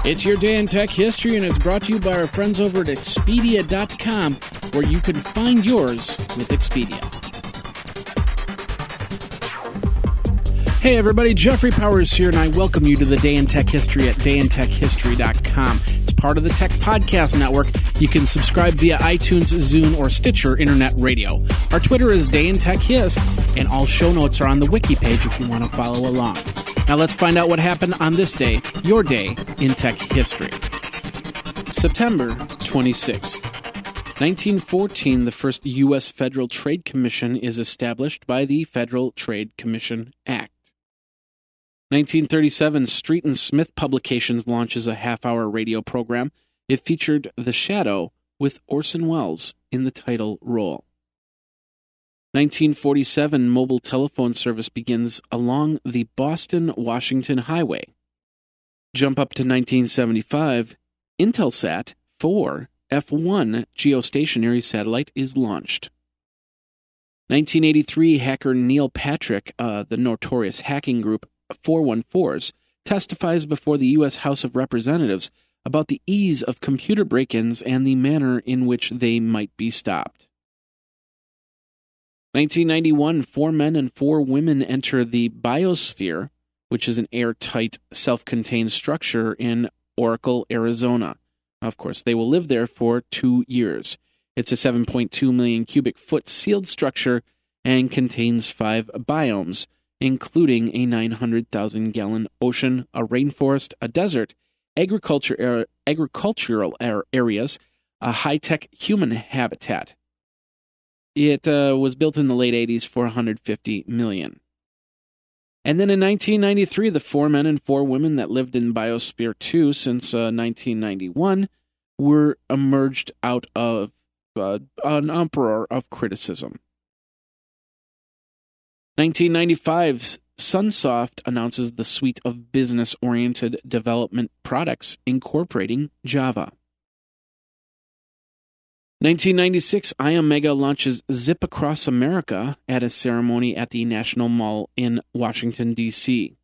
It's your day in tech history, and it's brought to you by our friends over at Expedia.com, where you can find yours with Expedia. Hey everybody, Jeffrey Powers here, and I welcome you to the Day in Tech History at dayintechhistory.com. It's part of the Tech Podcast Network. You can subscribe via iTunes, Zune, or Stitcher Internet Radio. Our Twitter is Day in Tech Hist, and all show notes are on the wiki page if you want to follow along. Now let's find out what happened on this day, your day in tech history. September 26th. 1914, the first U.S. Federal Trade Commission is established by the Federal Trade Commission Act. 1937, Street and Smith Publications launches a half-hour radio program. It featured The Shadow with Orson Welles in the title role. 1947, mobile telephone service begins along the Boston-Washington Highway. Jump up to 1975, Intelsat 4 F1 geostationary satellite is launched. 1983, hacker Neil Patrick, the notorious hacking group 414s, testifies before the U.S. House of Representatives about the ease of computer break-ins and the manner in which they might be stopped. 1991, 4 men and 4 women enter the biosphere, which is an airtight, self-contained structure in Oracle, Arizona. Of course, they will live there for 2 years. It's a 7.2 million cubic foot sealed structure and contains 5 biomes, including a 900,000 gallon ocean, a rainforest, a desert, agricultural areas, a high-tech human habitat. It was built in the late 80s for $150 million. And then in 1993, the 4 men and 4 women that lived in Biosphere 2 since 1991 were emerged out of an uproar of criticism. 1995, Sunsoft announces the suite of business-oriented development products incorporating Java. 1996, Iomega launches Zip across America at a ceremony at the National Mall in Washington, D.C.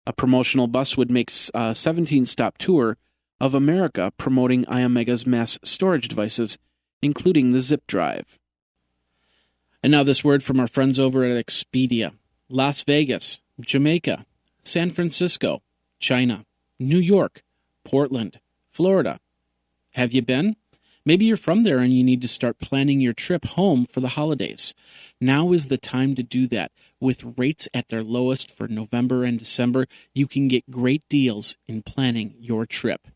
A promotional bus would make a 17-stop tour of America promoting Iomega's mass storage devices, including the Zip drive. And now this word from our friends over at Expedia. Las Vegas, Jamaica, San Francisco, China, New York, Portland, Florida. Have you been? Maybe you're from there and you need to start planning your trip home for the holidays. Now is the time to do that. With rates at their lowest for November and December, you can get great deals in planning your trip.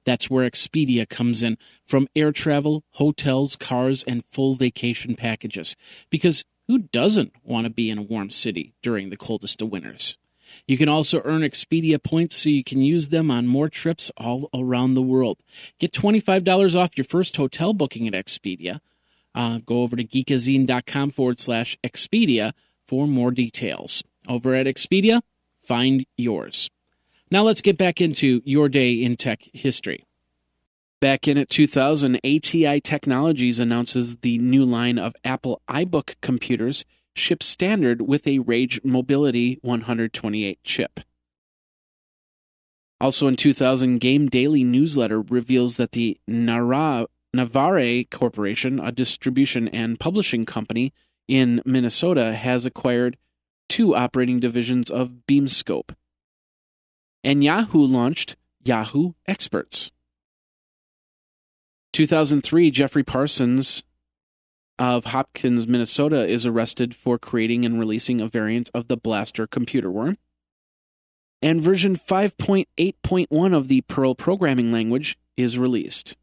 That's where Expedia comes in, from air travel, hotels, cars, and full vacation packages. Because who doesn't want to be in a warm city during the coldest of winters? You can also earn Expedia points so you can use them on more trips all around the world. Get $25 off your first hotel booking at Expedia. Go over to geekazine.com/Expedia for more details. Over at Expedia, find yours. Now let's get back into your day in tech history. Back in at 2000, ATI Technologies announces the new line of Apple iBook computers ships standard with a Rage Mobility 128 chip. Also in 2000, Game Daily newsletter reveals that the Navarre Corporation, a distribution and publishing company in Minnesota, has acquired 2 operating divisions of BeamScope. And Yahoo launched Yahoo Experts. 2003, Jeffrey Parsons of Hopkins, Minnesota, is arrested for creating and releasing a variant of the Blaster computer worm. And version 5.8.1 of the Perl programming language is released.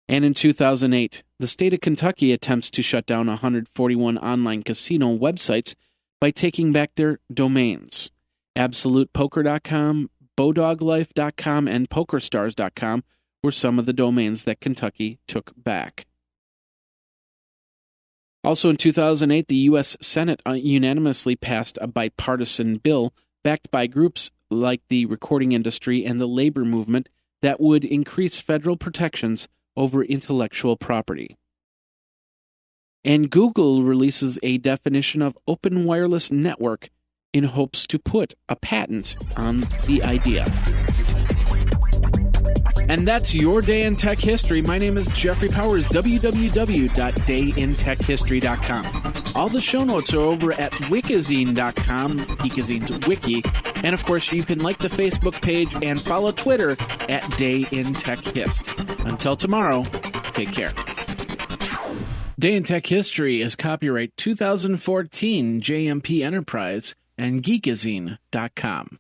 And in 2008, the state of Kentucky attempts to shut down 141 online casino websites by taking back their domains. AbsolutePoker.com, BowDogLife.com, and PokerStars.com were some of the domains that Kentucky took back. Also in 2008, the U.S. Senate unanimously passed a bipartisan bill backed by groups like the recording industry and the labor movement that would increase federal protections over intellectual property. And Google releases a definition of open wireless network in hopes to put a patent on the idea. And that's your Day in Tech History. My name is Jeffrey Powers, www.dayintechhistory.com. All the show notes are over at wikizine.com, Geekazine's wiki. And of course, you can like the Facebook page and follow Twitter at Day in Tech Hist. Until tomorrow, take care. Day in Tech History is copyright 2014 JMP Enterprise and Geekazine.com.